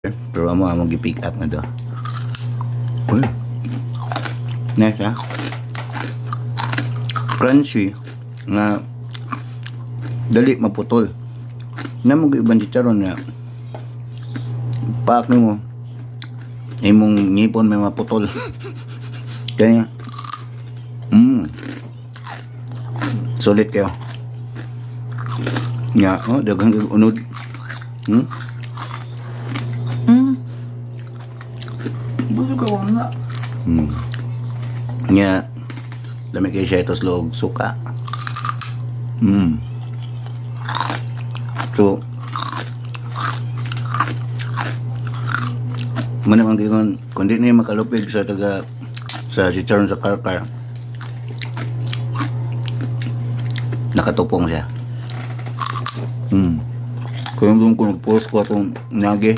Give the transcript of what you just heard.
Pero amo gi-pick up na do. Uy. Next ha. Crunchy nga dali maputol. Na mo ibang chicharon na paak mo imong ngipon may maputol. Kaya sulit kayo. Nga, dagang unod. Busog ako nga. Nga, dami kayo siya ito slog suka. So, manang ang gingon, kundi na yung makalupig sa taga sa chicharon sa karkar, nakatupong siya. Kaya doon ko nag-post ko itong nage